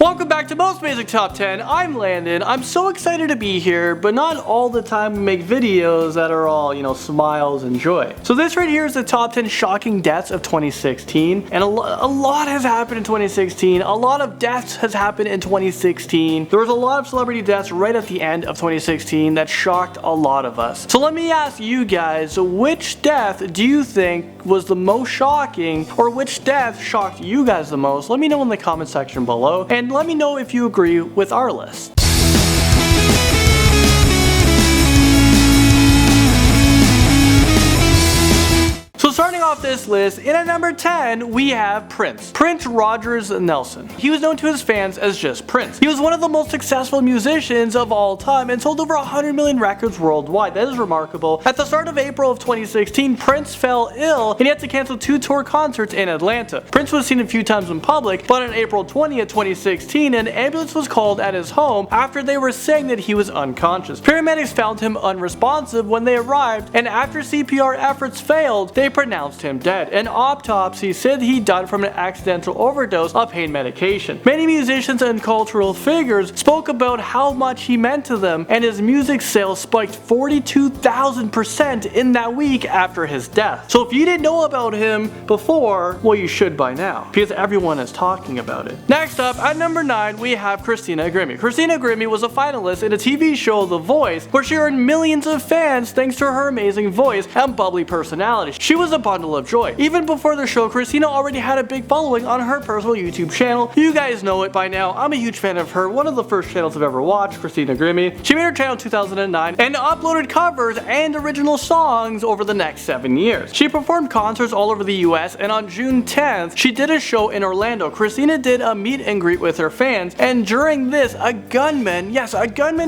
Welcome back to Most Basic Top 10. I'm Landon. I'm so excited to be here, but not all the time we make videos that are all, smiles and joy. So this right here is the top 10 shocking deaths of 2016, and a lot has happened in 2016. A lot of deaths has happened in 2016. There was a lot of celebrity deaths right at the end of 2016 that shocked a lot of us. So let me ask you guys, which death do you think was the most shocking, or which death shocked you guys the most? Let me know in the comment section below, and let me know if you agree with our list. So starting off this list, in at number 10, we have Prince Rogers Nelson. He was known to his fans as just Prince. He was one of the most successful musicians of all time and sold over 100 million records worldwide. That is remarkable. At the start of April of 2016, Prince fell ill and he had to cancel 2 tour concerts in Atlanta. Prince was seen a few times in public, but on April 20th, 2016, an ambulance was called at his home after they were saying that he was unconscious. Paramedics found him unresponsive when they arrived, and after CPR efforts failed, they pronounced him dead. An autopsy said he died from an accidental overdose of pain medication. Many musicians and cultural figures spoke about how much he meant to them, and his music sales spiked 42,000% in that week after his death. So if you didn't know about him before, well, you should by now, because everyone is talking about it. Next up, at number 9, we have Christina Grimmie. Christina Grimmie was a finalist in a TV show The Voice, where she earned millions of fans thanks to her amazing voice and bubbly personality. She was a bundle of joy. Even before the show, Christina already had a big following on her personal YouTube channel. You guys know it by now. I'm a huge fan of her. One of the first channels I've ever watched, Christina Grimmie. She made her channel in 2009 and uploaded covers and original songs over the next 7 years. She performed concerts all over the US, and on June 10th, she did a show in Orlando. Christina did a meet and greet with her fans, and during this, a gunman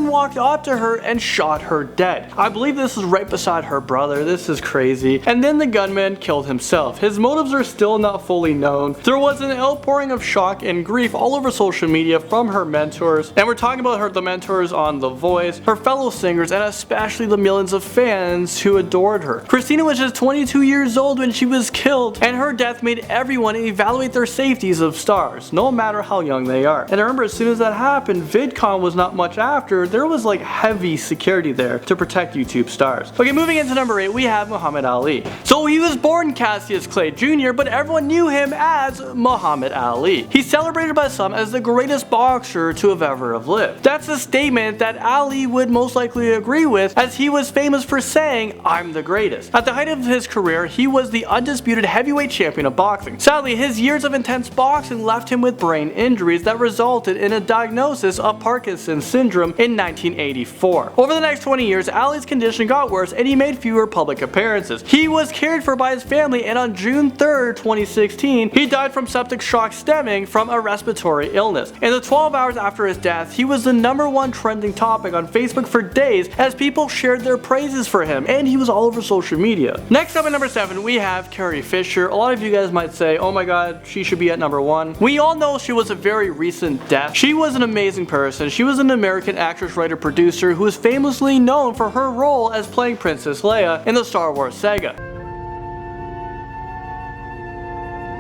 walked up to her and shot her dead. I believe this is right beside her brother. This is crazy. And then the gunman killed himself. His motives are still not fully known. There was an outpouring of shock and grief all over social media from her mentors, and we're talking about the mentors on The Voice, her fellow singers, and especially the millions of fans who adored her. Christina was just 22 years old when she was killed, and her death made everyone evaluate their safeties of stars, no matter how young they are. And I remember as soon as that happened, VidCon was not much after. There was like heavy security there to protect YouTube stars. Okay, moving into number 8, we have Muhammad Ali. So he was born Cassius Clay Jr., but everyone knew him as Muhammad Ali. He's celebrated by some as the greatest boxer to have ever lived. That's a statement that Ali would most likely agree with, as he was famous for saying, "I'm the greatest." At the height of his career, he was the undisputed heavyweight champion of boxing. Sadly, his years of intense boxing left him with brain injuries that resulted in a diagnosis of Parkinson's syndrome in 1984. Over the next 20 years, Ali's condition got worse and he made fewer public appearances. He was cared for by his family, and on June 3rd, 2016, he died from septic shock stemming from a respiratory illness. In the 12 hours after his death, he was the #1 trending topic on Facebook for days as people shared their praises for him, and he was all over social media. Next up at number 7, we have Carrie Fisher. A lot of you guys might say, oh my god, she should be at number 1. We all know she was a very recent death. She was an amazing person. She was an American actress, writer, producer who is famously known for her role as playing Princess Leia in the Star Wars saga.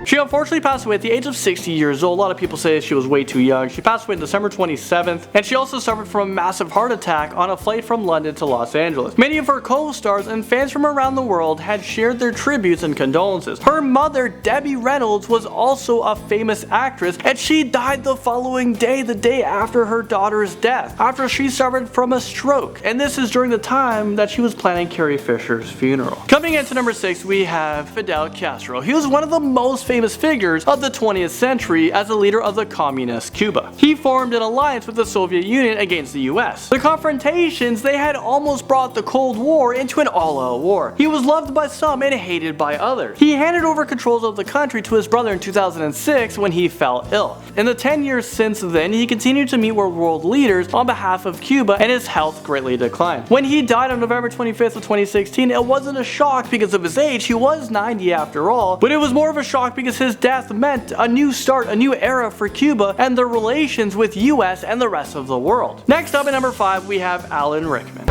She unfortunately passed away at the age of 60 years old. A lot of people say she was way too young. She passed away on December 27th, and she also suffered from a massive heart attack on a flight from London to Los Angeles. Many of her co-stars and fans from around the world had shared their tributes and condolences. Her mother, Debbie Reynolds, was also a famous actress, and she died the following day, the day after her daughter's death, after she suffered from a stroke. And this is during the time that she was planning Carrie Fisher's funeral. Coming into number 6, we have Fidel Castro. He was one of the most famous figures of the 20th century as a leader of the communist Cuba. He formed an alliance with the Soviet Union against the US. The confrontations, they had almost brought the Cold War into an all-out war. He was loved by some and hated by others. He handed over controls of the country to his brother in 2006 when he fell ill. In the 10 years since then, he continued to meet with world leaders on behalf of Cuba, and his health greatly declined. When he died on November 25th of 2016, it wasn't a shock because of his age. He was 90 after all, but it was more of a shock because his death meant a new start, a new era for Cuba and their relations with US and the rest of the world. Next up at number 5, we have Alan Rickman.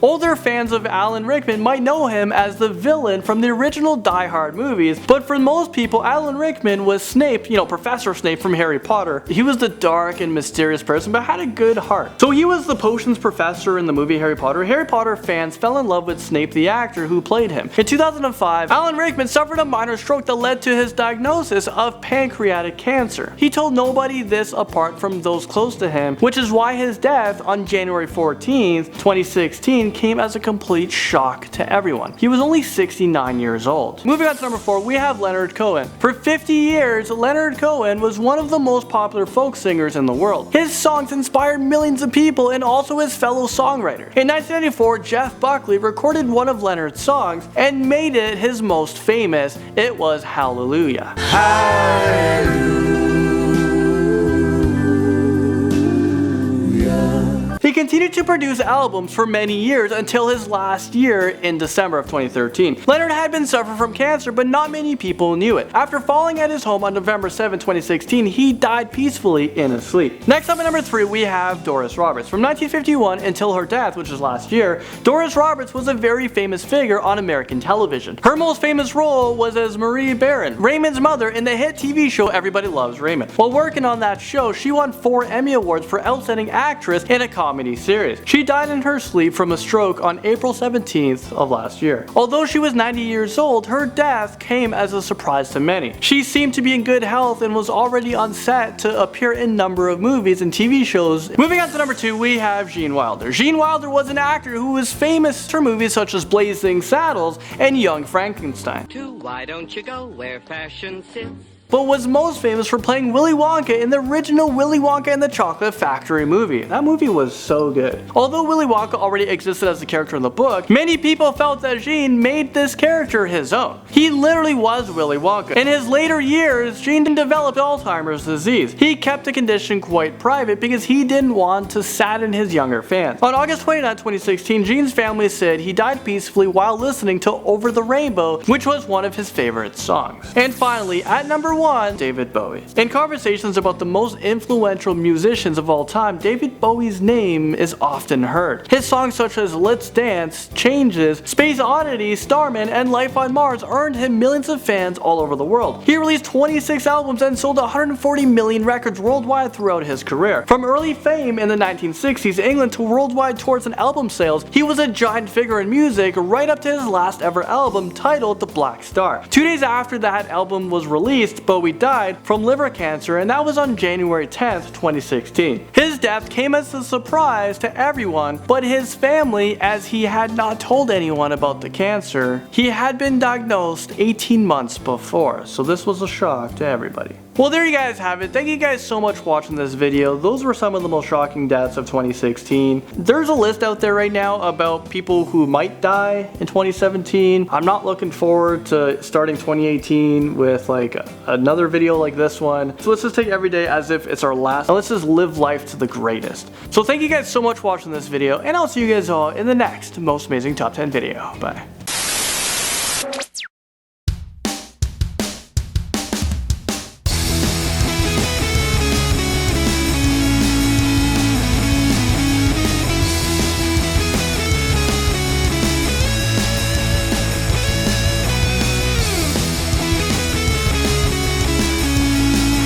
Older fans of Alan Rickman might know him as the villain from the original Die Hard movies, but for most people, Alan Rickman was Snape, Professor Snape from Harry Potter. He was the dark and mysterious person, but had a good heart. So he was the potions professor in the movie Harry Potter. Harry Potter fans fell in love with Snape, the actor who played him. In 2005, Alan Rickman suffered a minor stroke that led to his diagnosis of pancreatic cancer. He told nobody this apart from those close to him, which is why his death on January 14th, 2016 came as a complete shock to everyone. He was only 69 years old. Moving on to number 4, we have Leonard Cohen. For 50 years, Leonard Cohen was one of the most popular folk singers in the world. His songs inspired millions of people and also his fellow songwriter. In 1994, Jeff Buckley recorded one of Leonard's songs and made it his most famous. It was Hallelujah. Hallelujah. He continued to produce albums for many years until his last year in December of 2013. Leonard had been suffering from cancer, but not many people knew it. After falling at his home on November 7, 2016, he died peacefully in his sleep. Next up at number 3, we have Doris Roberts. From 1951 until her death, which was last year, Doris Roberts was a very famous figure on American television. Her most famous role was as Marie Barron, Raymond's mother in the hit TV show Everybody Loves Raymond. While working on that show, she won 4 Emmy Awards for Outstanding Actress in a comedy series. She died in her sleep from a stroke on April 17th of last year. Although she was 90 years old, her death came as a surprise to many. She seemed to be in good health and was already on set to appear in a number of movies and TV shows. Moving on to number 2, we have Gene Wilder. Gene Wilder was an actor who was famous for movies such as Blazing Saddles and Young Frankenstein. Why don't you go where fashion sits? But was most famous for playing Willy Wonka in the original Willy Wonka and the Chocolate Factory movie. That movie was so good. Although Willy Wonka already existed as a character in the book, many people felt that Gene made this character his own. He literally was Willy Wonka. In his later years, Gene developed Alzheimer's disease. He kept the condition quite private because he didn't want to sadden his younger fans. On August 29, 2016, Gene's family said he died peacefully while listening to Over the Rainbow, which was one of his favorite songs. And finally, at number 1, David Bowie. In conversations about the most influential musicians of all time, David Bowie's name is often heard. His songs such as Let's Dance, Changes, Space Oddity, Starman, and Life on Mars earned him millions of fans all over the world. He released 26 albums and sold 140 million records worldwide throughout his career. From early fame in the 1960s England to worldwide tours and album sales, he was a giant figure in music right up to his last ever album titled The Black Star. 2 days after that album was released, Bowie died from liver cancer, and that was on January 10th, 2016. His death came as a surprise to everyone but his family, as he had not told anyone about the cancer. He had been diagnosed 18 months before, so this was a shock to everybody. Well, there you guys have it. Thank you guys so much for watching this video. Those were some of the most shocking deaths of 2016. There's a list out there right now about people who might die in 2017. I'm not looking forward to starting 2018 with like another video like this one. So let's just take every day as if it's our last, and let's just live life to the greatest. So thank you guys so much for watching this video, and I'll see you guys all in the next most amazing top 10 video. Bye.